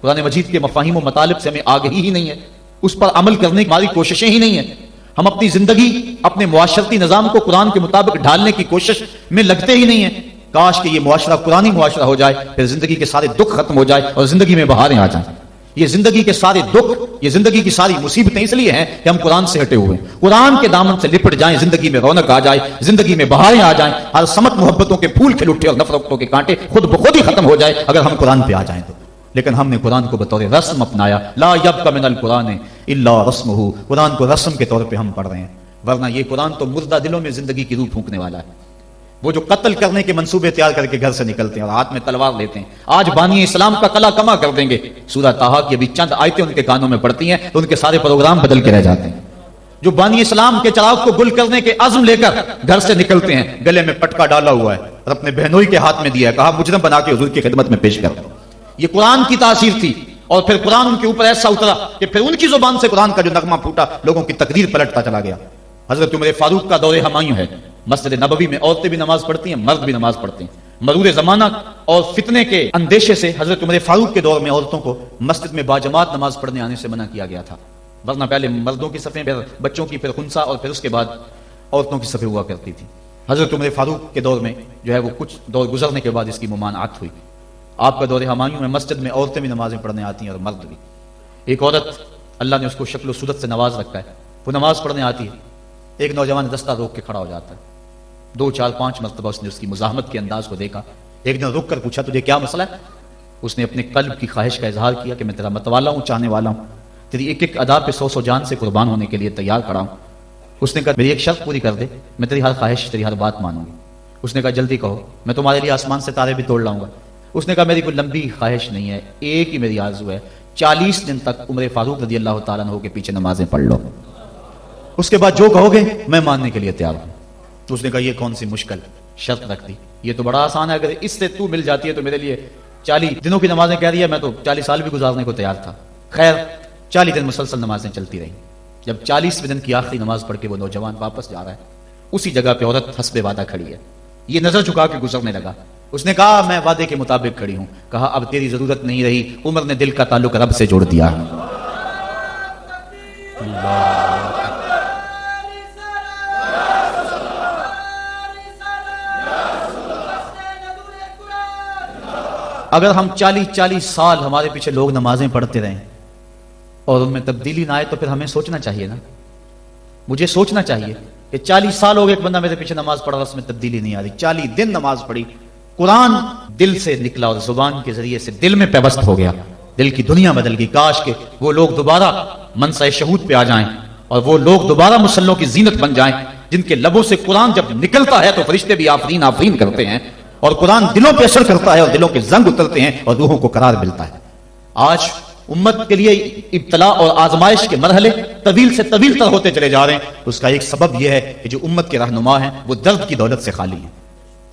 قرآن مجید کے مفاہیم و مطالب سے ہمیں آگہی ہی نہیں ہے، اس پر عمل کرنے کی ہماری کوششیں ہی نہیں ہیں۔ ہم اپنی زندگی، اپنے معاشرتی نظام کو قرآن کے مطابق ڈھالنے کی کوشش میں لگتے ہی نہیں ہیں۔ کاش کہ یہ معاشرہ قرآنی معاشرہ ہو جائے، پھر زندگی کے سارے دکھ ختم ہو جائے اور زندگی میں بہاریں آ جائیں۔ یہ زندگی کے سارے دکھ، یہ زندگی کی ساری مصیبتیں اس لیے ہیں کہ ہم قرآن سے ہٹے ہوئے ہیں۔ قرآن کے دامن سے لپٹ جائیں، زندگی میں رونق آ جائے، زندگی میں بہاریں آ جائیں، ہر سمت محبتوں کے پھول کھل اٹھے اور نفرتوں کے کانٹے خود بخود ہی ختم ہو جائے اگر ہم قرآن پہ آ جائیں تو۔ لیکن ہم نے قرآن کو بطور رسم اپنایا، لا یبقى من القرآن الا رسمہ، قرآن کو رسم کے طور پہ ہم پڑھ رہے ہیں، ورنہ یہ قرآن تو مردہ دلوں میں زندگی کی روح پھونکنے والا ہے۔ وہ جو قتل کرنے کے منصوبے تیار کر کے گھر سے نکلتے ہیں اور ہاتھ میں تلوار لیتے ہیں، آج بانی اسلام کا کلا کما کر دیں گے۔ سورہ طٰہٰ کی ابھی چند آیتیں ان کے کانوں میں پڑتی ہیں تو ان کے سارے پروگرام بدل کے رہ جاتے ہیں۔ جو بانی اسلام کے چراغ کو گل کرنے کے عزم لے کر گھر سے نکلتے ہیں، گلے میں پٹکا ڈالا ہوا ہے اور اپنے بہنوئی کے ہاتھ میں دیا ہے، کہا مجرم بنا کے حضور کی خدمت میں پیش کر دو۔ یہ قرآن کی تاثیر تھی، اور پھر قرآن ان کے اوپر ایسا اترا کہ پھر ان کی زبان سے قرآن کا جو نغمہ پھوٹا، لوگوں کی تقدیر پلٹتا چلا گیا۔ حضرت عمر فاروق کا دور ہمایوں ہے، مسجد نبوی میں عورتیں بھی نماز پڑھتی ہیں، مرد بھی نماز پڑھتے ہیں۔ مرور زمانہ اور فتنے کے اندیشے سے حضرت عمر فاروق کے دور میں عورتوں کو مسجد میں باجماعت نماز پڑھنے آنے سے منع کیا گیا تھا، ورنہ پہلے مردوں کی صفیں، پھر بچوں کی، پھر خنسا، اور پھر اس کے بعد عورتوں کی صفیں ہوا کرتی تھی۔ حضرت عمر فاروق کے دور میں جو ہے وہ کچھ دور گزرنے کے بعد اس کی ممانعت ہوئی۔ آپ کا دور ہمایوں میں مسجد میں عورتیں بھی نمازیں پڑھنے آتی ہیں اور مرد بھی۔ ایک عورت اللہ نے اس کو شکل و صورت سے نواز رکھا ہے، وہ نماز پڑھنے آتی ہے، ایک نوجوان دستہ روک کے کھڑا ہو جاتا ہے، 2 4 5 مرتبہ اس نے اس کی مزاحمت کے انداز کو دیکھا۔ ایک دن رک کر پوچھا تجھے کیا مسئلہ ہے؟ اس نے اپنے قلب کی خواہش کا اظہار کیا کہ میں تیرا متوالا ہوں، چاہنے والا ہوں، تیری ایک ایک ادا پہ 100 جان سے قربان ہونے کے لیے تیار کھڑا ہوں۔ اس نے کہا میری ایک شرط پوری کر دے، میں تیری ہر خواہش، تیری ہر بات مانوں گی۔ اس نے کہا جلدی کہو، میں تمہارے لیے آسمان سے تارے بھی توڑ لاؤں گا۔ اس نے کہا میری کوئی لمبی خواہش نہیں ہے، ایک ہی میری آرزو ہے، 40 دن تک عمر فاروق رضی اللہ تعالیٰ عنہ کے پیچھے نمازیں پڑھ لو، اس کے بعد جو کہو گے میں ماننے کے لیے تیار ہوں۔ تو اس نے کہا یہ کون سی مشکل شرط رکھ دی، یہ تو بڑا آسان ہے، اگر اس سے تو مل جاتی ہے تو میرے لیے 40 دنوں کی نمازیں کہہ رہی ہے، میں تو 40 سال بھی گزارنے کو تیار تھا۔ خیر 40 دن مسلسل نمازیں چلتی رہی۔ جب 40ویں دن کی آخری نماز پڑھ کے وہ نوجوان واپس جا رہا ہے، اسی جگہ پہ عورت حسب وعدہ کھڑی ہے، یہ نظر جھکا کے گزرنے لگا۔ اس نے کہا میں وعدے کے مطابق کھڑی ہوں۔ کہا اب تیری ضرورت نہیں رہی، عمر نے دل کا تعلق رب سے جوڑ دیا۔ اگر ہم 40 سال ہمارے پیچھے لوگ نمازیں پڑھتے رہیں اور ان میں تبدیلی نہ آئے تو پھر ہمیں سوچنا چاہیے نا، مجھے سوچنا چاہیے کہ 40 سال ہو گئے ایک بندہ میرے پیچھے نماز پڑھا، اس میں تبدیلی نہیں آ رہی۔ 40 دن نماز پڑھی، قرآن دل سے نکلا اور زبان کے ذریعے سے دل میں پیوست ہو گیا، دل کی دنیا بدل گئی۔ کاش کہ وہ لوگ دوبارہ منصہ شہود پہ آ جائیں اور وہ لوگ دوبارہ مسلوں کی زینت بن جائیں جن کے لبوں سے قرآن جب نکلتا ہے تو فرشتے بھی آفرین آفرین کرتے ہیں، اور قرآن دلوں پہ اثر کرتا ہے اور دلوں کے زنگ اترتے ہیں اور روحوں کو قرار ملتا ہے۔ آج امت کے لیے ابتلا اور آزمائش کے مرحلے طویل سے طویل تر ہوتے چلے جا رہے ہیں۔ اس کا ایک سبب یہ ہے کہ جو امت کے رہنما ہیں وہ درد کی دولت سے خالی ہیں۔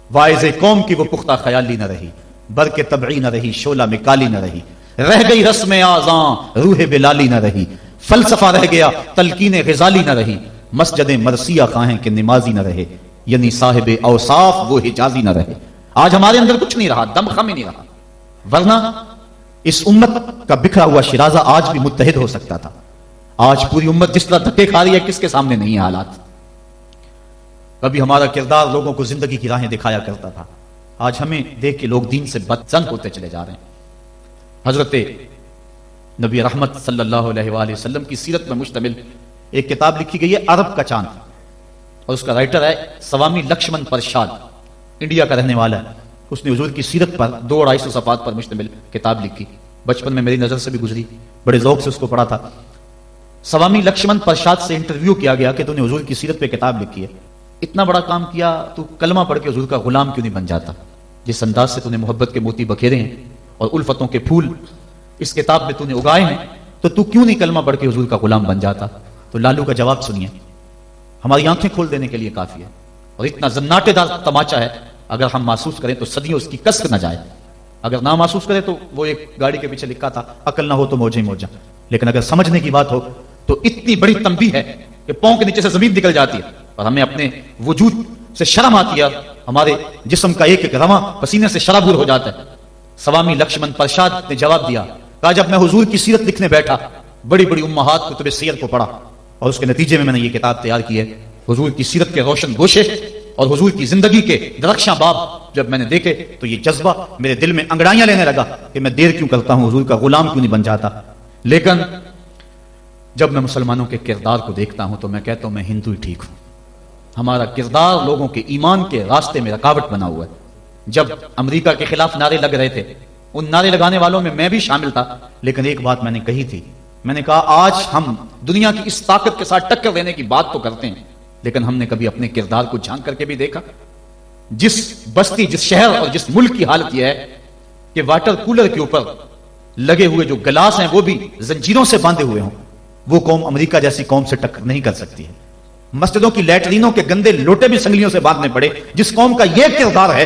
واعظ قوم کی وہ پختہ خیالی نہ رہی، برق طبعی نہ رہی، شعلہ میں کالی نہ رہی، رہ گئی رسم آذاں روح بلالی نہ رہی، فلسفہ رہ گیا تلقین غزالی نہ رہی، مسجد مرثیہ خواہیں کہ نمازی نہ رہے، یعنی صاحب اوصاف وہ حجازی نہ رہے۔ آج ہمارے اندر کچھ نہیں رہا، دم خم ہی نہیں رہا، ورنہ اس امت کا بکھرا ہوا شرازہ آج بھی متحد ہو سکتا تھا۔ آج پوری امت جس طرح دھکے کھا رہی ہے، کس کے سامنے نہیں ہے حالات۔ کبھی ہمارا کردار لوگوں کو زندگی کی راہیں دکھایا کرتا تھا. آج ہمیں دیکھ کے لوگ دین سے بدزن ہوتے چلے جا رہے ہیں. حضرت نبی رحمت صلی اللہ علیہ وآلہ وسلم کی سیرت میں مشتمل ایک کتاب لکھی گئی ہے عرب کا چاند، اور اس کا رائٹر ہے سوامی لکشمن پرشاد، انڈیا کا رہنے والا ہے. اس نے حضور کی سیرت پر 200-250 صفحات پر مشتمل کتاب لکھی. بچپن میں میری نظر سے بھی گزری، بڑے ذوق سے اس کو پڑھا تھا. سوامی لکشمن پرشاد سے انٹرویو کیا گیا کہ تو نے حضور کی سیرت پہ کتاب لکھی ہے، اتنا بڑا کام کیا، تو کلمہ پڑھ کے حضور کا غلام کیوں نہیں بن جاتا؟ جس انداز سے تو نے محبت کے موتی بکھیرے ہیں اور الفتوں کے پھول اس کتاب میں تو نے اگائے ہیں، تو کیوں نہیں کلمہ پڑھ کے حضور کا غلام بن جاتا؟ تو لالو کا جواب سنیے، ہماری آنکھیں کھول دینے کے لیے کافی ہے. اور اتنا زناٹے دار تماچا ہے، اگر ہم محسوس کریں تو صدیوں اس کی کسر نہ جائے. اگر نہ محسوس کریں تو وہ ایک گاڑی کے پیچھے لکھا تھا عقل نہ ہو تو موجیں موجاں، لیکن اگر سمجھنے کی بات ہو تو اتنی بڑی تنبیہ ہے کہ پاؤں کے نیچے سے زمین نکل جاتی ہے اور ہمیں اپنے وجود سے شرم آتی ہے، ہمارے جسم کا ایک ایک رواں پسینے سے شرابور ہو جاتا ہے. سوامی لکشمن پرشاد نے جواب دیا، کہا جب میں حضور کی سیرت لکھنے بیٹھا، بڑی بڑی امہات کتب سیر کو پڑھا، اور اس کے نتیجے میں نے یہ کتاب تیار کی ہے. حضور کی سیرت کے روشن گوشے اور حضور کی زندگی کے درخشاں باب جب میں نے دیکھے تو یہ جذبہ میرے دل میں انگڑائیاں لینے لگا کہ میں دیر کیوں کرتا ہوں، حضور کا غلام کیوں نہیں بن جاتا. لیکن جب میں مسلمانوں کے کردار کو دیکھتا ہوں تو میں کہتا ہوں میں ہندو ہی ٹھیک ہوں. ہمارا کردار لوگوں کے ایمان کے راستے میں رکاوٹ بنا ہوا ہے. جب امریکہ کے خلاف نعرے لگ رہے تھے، ان نعرے لگانے والوں میں بھی شامل تھا، لیکن ایک بات میں نے کہی تھی، میں نے کہا آج ہم دنیا کی اس طاقت کے ساتھ ٹکر دینے کی بات تو کرتے ہیں، لیکن ہم نے کبھی اپنے کردار کو جھانک کر کے بھی دیکھا؟ جس بستی، جس شہر اور جس ملک کی حالت یہ ہے کہ واٹر کولر کے اوپر لگے ہوئے جو گلاس ہیں وہ بھی زنجیروں سے باندھے ہوئے ہوں، وہ قوم امریکہ جیسی قوم سے ٹکر نہیں کر سکتی ہے. مسجدوں کی لیٹرینوں کے گندے لوٹے بھی سنگلیوں سے باندھنے پڑے. جس قوم کا یہ کردار ہے،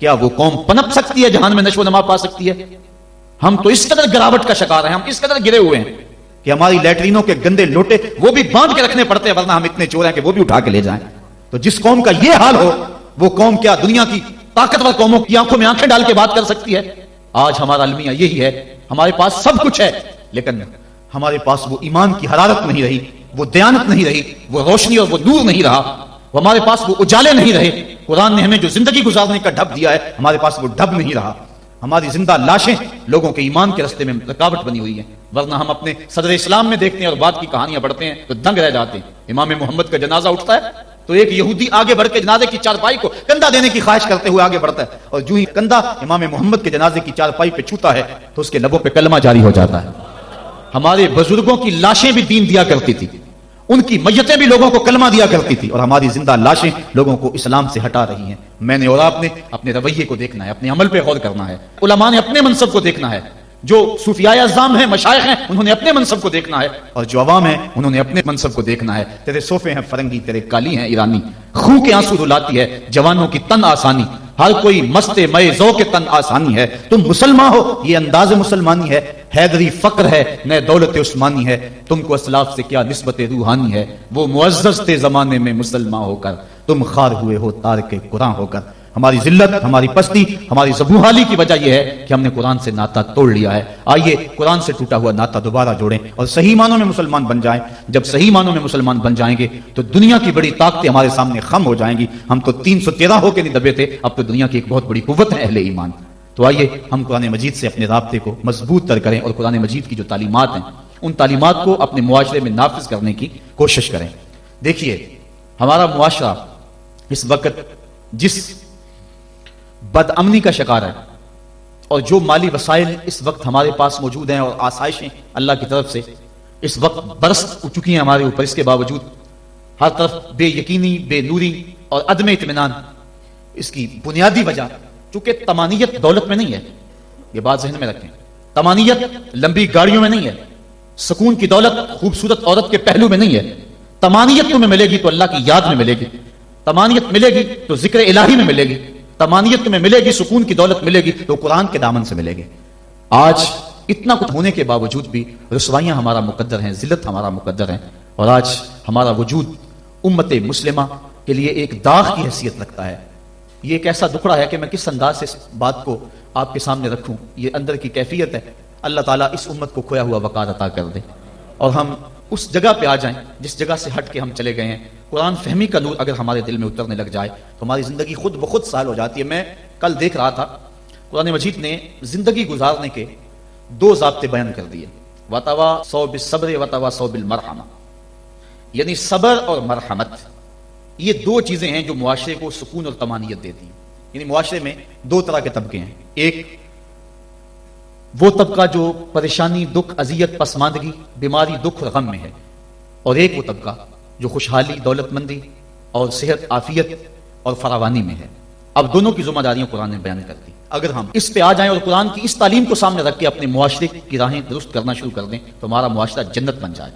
کیا وہ قوم پنپ سکتی ہے، جہان میں نشو و نما پا سکتی ہے؟ ہم تو اس قدر گراوٹ کا شکار ہیں، ہم اس قدر گرے ہوئے ہیں کہ ہماری لیٹرینوں کے گندے لوٹے وہ بھی باندھ کے رکھنے پڑتے ہیں، ورنہ ہم اتنے چور ہیں کہ وہ بھی اٹھا کے لے جائیں. تو جس قوم کا یہ حال ہو، وہ قوم کیا دنیا کی طاقتور قوموں کی آنکھوں میں آنکھیں ڈال کے بات کر سکتی ہے؟ آج ہمارا المیہ یہی ہے، ہمارے پاس سب کچھ ہے، لیکن ہمارے پاس وہ ایمان کی حرارت نہیں رہی، وہ دیانت نہیں رہی، وہ روشنی اور وہ نور نہیں رہا، وہ ہمارے پاس وہ اجالے نہیں رہے. قرآن نے ہمیں جو زندگی گزارنے کا ڈھب دیا ہے، ہمارے پاس وہ ڈھب نہیں رہا. ہماری زندہ لاشیں لوگوں کے ایمان کے راستے میں رکاوٹ بنی ہوئی ہیں، ورنہ ہم اپنے صدر اسلام میں دیکھتے ہیں اور بعد کی کہانیاں پڑھتے ہیں تو دنگ رہ جاتے ہیں. امام محمد کا جنازہ اٹھتا ہے تو ایک یہودی آگے بڑھ کے جنازے کی چارپائی کو کندھا دینے کی خواہش کرتے ہوئے آگے بڑھتا ہے، اور جو ہی کندھا امام محمد کے جنازے کی چارپائی پہ چھوتا ہے تو اس کے لبوں پہ کلمہ جاری ہو جاتا ہے. ہمارے بزرگوں کی لاشیں بھی دین دیا کرتی تھی، ان کی میتیں بھی لوگوں کو کلمہ دیا کرتی تھی، اور ہماری زندہ لاشیں لوگوں کو اسلام سے ہٹا رہی ہیں. میں نے اور آپ نے اپنے رویے کو دیکھنا ہے، اپنے عمل پہ غور کرنا ہے. علماء نے اپنے منصب کو دیکھنا ہے، جو صوفیاء اعظام ہیں، مشائخ ہیں، انہوں نے اپنے منصب کو دیکھنا ہے، اور جو عوام ہیں انہوں نے اپنے منصب کو دیکھنا ہے. تیرے صوفے ہیں فرنگی، تیرے کالی ہیں ایرانی، خون کے آنسو رلاتی ہے جوانوں کی تن آسانی، ہر کوئی مست مئے ذوق تن آسانی ہے. تم مسلمان ہو یہ انداز مسلمانی ہے، حیدری فقر ہے نئے دولت عثمانی ہے. تم کو اسلاف سے کیا نسبت روحانی ہے، وہ معزز تھے زمانے میں مسلمان ہو کر، تم خار ہوئے ہو تارک قرآن ہو کر. ہماری ذلت، ہماری پستی، ہماری زبوحالی کی وجہ یہ ہے کہ ہم نے قرآن سے ناطہ توڑ لیا ہے. آئیے قرآن سے ٹوٹا ہوا ناطہ دوبارہ جوڑیں اور صحیح معنوں میں مسلمان بن جائیں. جب صحیح معنوں میں مسلمان بن جائیں گے تو دنیا کی بڑی طاقتیں ہمارے سامنے خم ہو جائیں گی. ہم تو 313 ہو کے نہیں دبے تھے، اب تو دنیا کی ایک بہت بڑی قوت ہے اہل ایمان. تو آئیے ہم قرآن مجید سے اپنے رابطے کو مضبوط تر کریں اور قرآن مجید کی جو تعلیمات ہیں ان تعلیمات کو اپنے معاشرے میں نافذ کرنے کی کوشش کریں. دیکھیے ہمارا معاشرہ اس وقت جس بد امنی کا شکار ہے، اور جو مالی وسائل اس وقت ہمارے پاس موجود ہیں اور آسائشیں اللہ کی طرف سے اس وقت برس چکی ہیں ہمارے اوپر، اس کے باوجود ہر طرف بے یقینی، بے نوری اور عدم اطمینان. اس کی بنیادی وجہ چونکہ طمانیت دولت میں نہیں ہے، یہ بات ذہن میں رکھیں. طمانیت لمبی گاڑیوں میں نہیں ہے، سکون کی دولت خوبصورت عورت کے پہلو میں نہیں ہے. طمانیت تمہیں ملے گی تو اللہ کی یاد میں ملے گی، طمانیت ملے گی تو ذکر الہی میں ملے گی، طمانیت تمہیں ملے گی، سکون کی دولت ملے گی تو قرآن کے دامن سے ملے گی. آج اتنا کچھ ہونے کے باوجود بھی رسوائیاں ہمارا مقدر ہیں، ذلت ہمارا مقدر ہیں، اور آج ہمارا وجود امت مسلمہ کے لیے ایک داغ کی حیثیت رکھتا ہے. یہ ایک ایسا دکڑا ہے کہ میں کس انداز سے اس بات کو آپ کے سامنے رکھوں. یہ اندر کی کیفیت ہے. اللہ تعالیٰ اس امت کو کھویا ہوا وقار عطا کر دے اور ہم اس جگہ پہ آ جائیں جس جگہ سے ہٹ کے ہم چلے گئے ہیں. قرآن فہمی کا نور اگر ہمارے دل میں اترنے لگ جائے تو ہماری زندگی خود بخود سہل ہو جاتی ہے. میں کل دیکھ رہا تھا قرآن مجید نے زندگی گزارنے کے 2 ضابطے بیان کر دیے. وتواصوا بالصبر وتواصوا بالمرحمہ، یعنی صبر اور مرحمت، یہ 2 چیزیں ہیں جو معاشرے کو سکون اور طمانینت دیتی ہیں. یعنی معاشرے میں 2 طرح کے طبقے ہیں. ایک وہ طبقہ جو پریشانی، دکھ، اذیت، پسماندگی، بیماری، دکھ اور غم میں ہے، اور ایک وہ طبقہ جو خوشحالی، دولت مندی اور صحت، عافیت اور فراوانی میں ہے. اب دونوں کی ذمہ داریاں قرآن نے بیان کر دی. اگر ہم اس پہ آ جائیں اور قرآن کی اس تعلیم کو سامنے رکھ کے اپنے معاشرے کی راہیں درست کرنا شروع کر دیں تو ہمارا معاشرہ جنت بن جائے.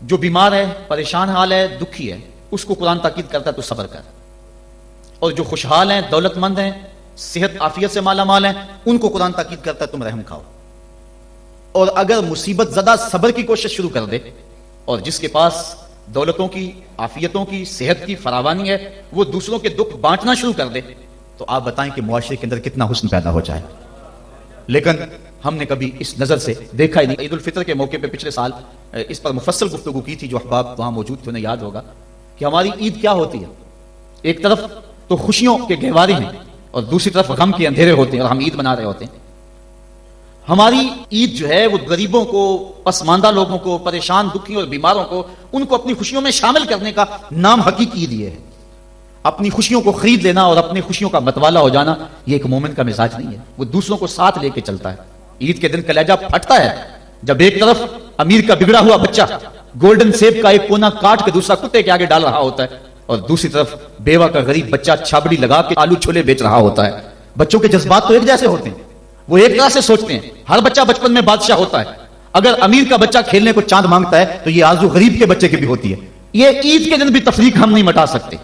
جو بیمار ہے، پریشان حال ہے، دکھی ہے، اس کو قرآن تاکید کرتا ہے تو صبر کر. اور جو خوشحال ہیں، دولت مند ہیں، صحت عافیت سے مالا مال ہیں، ان کو قرآن تاکید کرتا ہے تم رحم کھاؤ. اور اگر مصیبت زدہ صبر کی کوشش شروع کر دے، اور جس کے پاس دولتوں کی، عافیتوں کی، صحت کی فراوانی ہے، وہ دوسروں کے دکھ بانٹنا شروع کر دے، تو آپ بتائیں کہ معاشرے کے اندر کتنا حسن پیدا ہو جائے. لیکن ہم نے کبھی اس نظر سے دیکھا ہی نہیں. عید الفطر کے موقع پہ پچھلے سال اس پر مفصل گفتگو کی تھی. جو احباب وہاں موجود تھے انہیں یاد ہوگا کہ ہماری عید کیا ہوتی ہے. ایک طرف تو خوشیوں کے گہوارے ہیں اور دوسری طرف غم کے اندھیرے ہوتے ہیں اور ہم عید منا رہے ہوتے ہیں. ہماری عید جو ہے وہ غریبوں کو، پسماندہ لوگوں کو، پریشان، دکھی اور بیماروں کو، ان کو اپنی خوشیوں میں شامل کرنے کا نام حقیقی عید یہ ہے. اپنی خوشیوں کو خرید لینا اور اپنی خوشیوں کا متوالا ہو جانا یہ ایک مومن کا مزاج نہیں ہے. وہ دوسروں کو ساتھ لے کے چلتا ہے. عید کے دن کلیجہ پھٹتا ہے جب ایک طرف امیر کا بگڑا ہوا بچہ گولڈن سیب کا ایک کونا کاٹ کے دوسرا کتے کے آگے ڈال رہا ہوتا ہے، اور دوسری طرف بیوہ کا غریب بچہ چھابڑی لگا کے آلو چھولے بیچ رہا ہوتا ہے. بچوں کے جذبات تو ایک جیسے ہوتے ہیں، وہ ایک طرح سے سوچتے ہیں. ہر بچہ بچپن میں بادشاہ ہوتا ہے. اگر امیر کا بچہ کھیلنے کو چاند مانگتا ہے تو یہ آرزو غریب کے بچے کی بھی ہوتی ہے. یہ عید کے دن بھی تفریق ہم نہیں مٹا سکتے.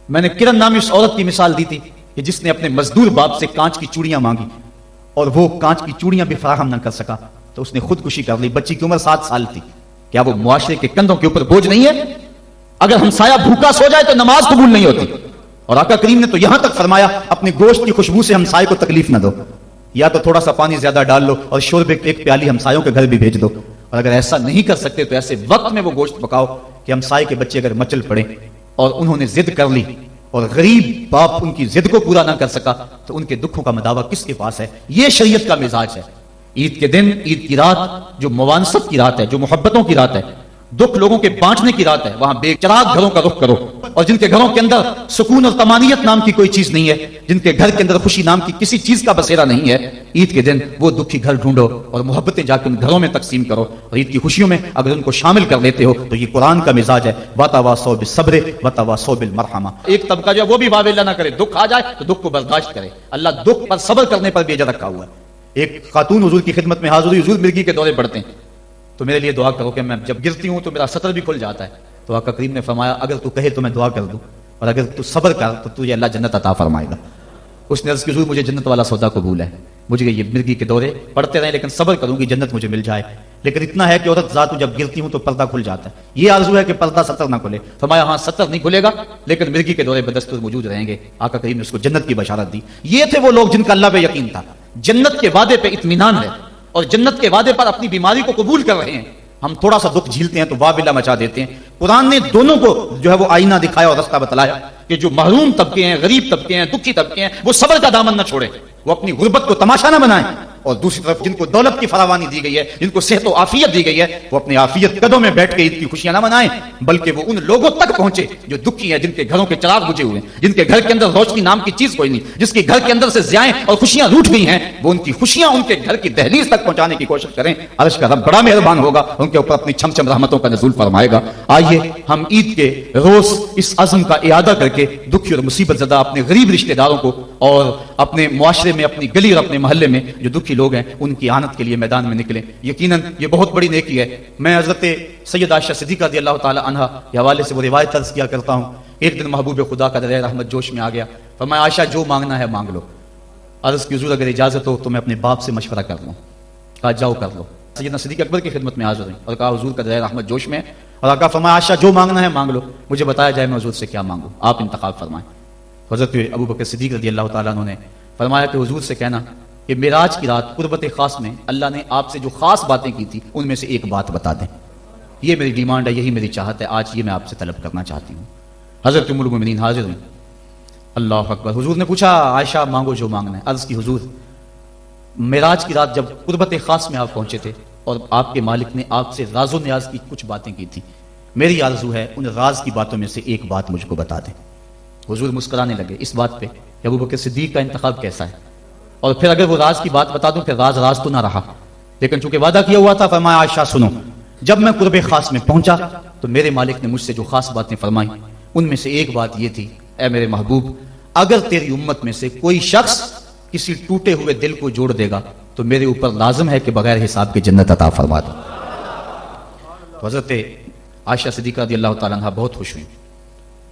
میں نے کرن نامی اس عورت کی مثال دی تھی کہ جس نے اپنے مزدور باپ سے کانچ کی چوڑیاں مانگی اور وہ کانچ کی چوڑیاں بھی فراہم نہ کر سکا تو اس نے خودکشی کر لی. بچی کی عمر 7 سال تھی. کیا وہ معاشرے کے کندھوں کے اوپر بوجھ نہیں ہے؟ اگر ہمسایہ بھوکا سو جائے تو نماز قبول نہیں ہوتی. اور آقا کریم نے تو یہاں تک فرمایا اپنے گوشت کی خوشبو سے ہمسائے کو تکلیف نہ دو، یا تو تھوڑا سا پانی زیادہ ڈال لو اور شوربے ایک پیالی ہمسایوں کے گھر بھی بھیج دو. اور اگر ایسا نہیں کر سکتے تو ایسے وقت میں وہ گوشت پکاؤ کہ ہمسائے کے بچے اگر مچل پڑے اور انہوں نے ضد کر لی اور غریب باپ ان کی ضد کو پورا نہ کر سکا تو ان کے دکھوں کا مداوع کس کے پاس ہے؟ یہ شریعت کا مزاج ہے. عید کے دن، عید کی رات جو موانست کی رات ہے، جو محبتوں کی رات ہے، دکھ لوگوں کے بانٹنے کی رات ہے، وہاں بے چراغ گھروں کا رخ کرو. اور جن کے گھروں کے اندر سکون اور طمانینت نام کی کوئی چیز نہیں ہے، جن کے گھر کے اندر خوشی نام کی کسی چیز کا بسیرا نہیں ہے، عید کے دن وہ دکھی گھر ڈھونڈو اور محبتیں جا کے ان گھروں میں تقسیم کرو. اور عید کی خوشیوں میں اگر ان کو شامل کر لیتے ہو تو یہ قرآن کا مزاج ہے. وتواصوا بالصبر وتواصوا بالمرحمہ. ایک طبقہ جو ہے وہ بھی واویلا نہ کرے، دکھ آ جائے تو دکھ کو برداشت کرے. اللہ دکھ پر صبر کرنے پر بھی اجر رکھا ہوا ہے. ایک خاتون حضور کی خدمت میں حاضر ہوئی، حضور مرگی کے دورے پڑتے ہیں تو میرے لیے دعا کرو کہ میں جب گرتی ہوں تو میرا سطر بھی کھل جاتا ہے. تو آقا کریم نے فرمایا اگر تو کہے تو میں دعا کر دوں، اور اگر تو صبر کر تو تجھے اللہ جنت عطا فرمائے گا. اس نے عرض کی حضور مجھے جنت والا سودا قبول ہے، مجھے یہ مرگی کے دورے پڑتے رہے لیکن صبر کروں گی جنت مجھے مل جائے. لیکن اتنا ہے کہ عورت ذات جب گرتی ہوں تو پردہ کھل جاتا ہے. یہ آرزو ہے کہ پردہ سطر نہ کھلے. فرمایا ہاں سطر نہیں کھلے گا لیکن مرگی کے دورے بدستور موجود رہیں گے. آقا کریم نے اس کو جنت کی بشارت دی. یہ تھے وہ لوگ جن کا اللہ پہ یقین تھا، جنت کے وعدے پہ اطمینان ہے اور جنت کے وعدے پر اپنی بیماری کو قبول کر رہے ہیں. ہم تھوڑا سا دکھ جھیلتے ہیں تو واویلا مچا دیتے ہیں. قرآن نے دونوں کو جو ہے وہ آئینہ دکھایا اور رستہ بتلایا کہ جو محروم طبقے ہیں، غریب طبقے ہیں، دکھی طبقے ہیں، وہ صبر کا دامن نہ چھوڑیں، وہ اپنی غربت کو تماشا نہ بنائیں. اور دوسری طرف جن کو دولت کی فراوانی دی گئی ہے، جن کو صحت و عافیت دی گئی ہے، وہ اپنی عافیت قدوں میں بیٹھ کے عید کی خوشیاں نہ منائیں بلکہ وہ ان لوگوں تک پہنچے جو دکھی ہیں، جن کے گھروں کے چراغ بجھے ہوئے ہیں، جن کے گھر کے اندر روشنی نام کی چیز کوئی نہیں، جس کے گھر کے اندر سے ضیائیں اور خوشیاں روٹ گئی ہیں. وہ ان کی خوشیاں ان کے گھر کی دہلیز تک پہنچانے کی کوشش کریں. عرش کا رب بڑا مہربان ہوگا، ان کے اوپر اپنی چھم چھم رحمتوں کا نزول فرمائے گا. آئیے ہم عید کے روز اس عزم کا اعادہ کر کے دکھی اور مصیبت زدہ اپنے غریب رشتہ داروں کو اور اپنے معاشرے میں، اپنی گلی اور اپنے محلے میں جو دکھی لوگ ہیں ان کی اعانت کے لیے میدان میں نکلیں. یقیناً یہ بہت بڑی نیکی ہے. میں حضرت سید عائشہ صدیقہ رضی اللہ تعالی عنہا کے حوالے سے وہ روایت عرض کیا کرتا ہوں. ایک دن محبوب خدا کا دریا رحمت جوش میں آ گیا. فرمایا عائشہ جو مانگنا ہے مانگ لو. عرض کی حضور اگر اجازت ہو تو میں اپنے باپ سے مشورہ کر لوں. کہا جاؤ کر لو. سیدنا صدیق اکبر کی خدمت میں حاضر ہیں اور کہا حضور کا دریا رحمت جوش میں، اور آقا فرمایا عائشہ جو مانگنا ہے مانگ لو، مجھے بتایا جائے میں حضور سے کیا مانگوں، آپ انتخاب فرمائیں. حضرت ابو بکر صدیق رضی اللہ تعالیٰ عنہ نے فرمایا کہ حضور سے کہنا کہ معراج کی رات قربت خاص میں اللہ نے آپ سے جو خاص باتیں کی تھی ان میں سے ایک بات بتا دیں. یہ میری ڈیمانڈ ہے، یہی میری چاہت ہے، آج یہ میں آپ سے طلب کرنا چاہتی ہوں۔ حضرت ام المومنین حاضر ہوئی۔ اللہ اکبر۔ حضور نے پوچھا عائشہ مانگو جو مانگنا ہے۔ عرض کی حضور معراج کی رات جب قربت خاص میں آپ پہنچے تھے اور آپ کے مالک نے آپ سے راز و نیاز کی کچھ باتیں کی تھیں، میری آرزو ہے ان راز کی باتوں میں سے ایک بات مجھ کو بتا دیں۔ حضور مسکرانے لگے اس بات پہ کہ ابوبکر صدیق کا انتخاب کیسا ہے، اور پھر اگر وہ راز کی بات بتا دوں پھر راز راز تو نہ رہا، لیکن چونکہ وعدہ کیا ہوا تھا، فرمایا عائشہ سنو، جب میں قرب خاص میں پہنچا تو میرے مالک نے مجھ سے جو خاص باتیں فرمائیں ان میں سے ایک بات یہ تھی، اے میرے محبوب اگر تیری امت میں سے کوئی شخص کسی ٹوٹے ہوئے دل کو جوڑ دے گا تو میرے اوپر لازم ہے کہ بغیر حساب کے جنت عطا فرما دو۔ تو حضرت عائشہ صدیقہ رضی اللہ تعالیٰ عنہ بہت خوش ہوئی۔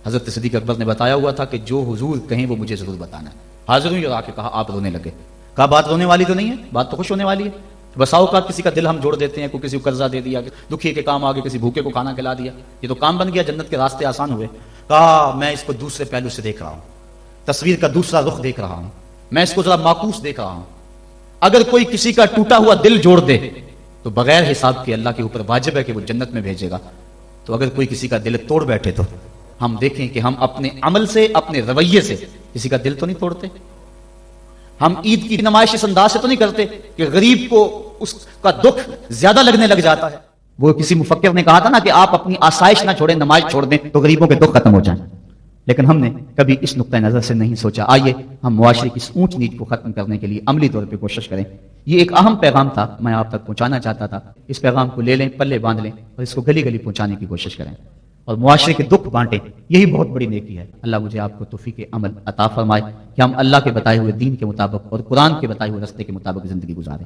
حضرت صدیق اکبر نے بتایا ہوا تھا کہ جو حضور کہیں وہ مجھے ضرور بتانا ہے۔ حاضر ہوئی اور آ کے کہا، آپ رونے لگے۔ کہا بات رونے والی تو نہیں ہے، بات تو خوش ہونے والی ہے۔ بسا اوقات کسی کا دل ہم جوڑ دیتے ہیں، کوئی کسی کو قرضہ دے دیا، دکھی کے کام آگے کسی بھوکے کو کھانا کھلا دیا، یہ تو کام بن گیا، جنت کے راستے آسان ہوئے۔ کہا میں اس کو دوسرے پہلو سے دیکھ رہا ہوں، تصویر کا دوسرا رخ دیکھ رہا ہوں، میں اس کو ذرا معکوس دیکھ رہا ہوں۔ اگر کوئی کسی کا ٹوٹا ہوا دل جوڑ دے تو بغیر حساب کے اللہ کے اوپر واجب ہے کہ وہ جنت میں بھیجے گا، تو اگر کوئی کسی کا دل توڑ بیٹھے تو ہم دیکھیں کہ ہم اپنے عمل سے، اپنے رویے سے کسی کا دل تو نہیں توڑتے۔ ہم عید کی نمائش اس انداز سے تو نہیں کرتے کہ غریب کو اس کا دکھ زیادہ لگنے لگ جاتا ہے۔ وہ کسی مفکر نے کہا تھا نا کہ آپ اپنی آسائش نہ چھوڑیں، نماز چھوڑ دیں تو غریبوں کے دکھ ختم ہو جائیں، لیکن ہم نے کبھی اس نقطہ نظر سے نہیں سوچا۔ آئیے ہم معاشرے کی اس اونچ نیچ کو ختم کرنے کے لیے عملی طور پہ کوشش کریں۔ یہ ایک اہم پیغام تھا، میں آپ تک پہنچانا چاہتا تھا۔ اس پیغام کو لے لیں، پلے باندھ لیں اور اس کو گلی گلی پہنچانے کی کوشش کریں اور معاشرے کے دکھ بانٹیں، یہی بہت بڑی نیکی ہے۔ اللہ مجھے آپ کو توفیق عمل عطا فرمائے کہ ہم اللہ کے بتائے ہوئے دین کے مطابق اور قرآن کے بتائے ہوئے راستے کے مطابق زندگی گزاریں۔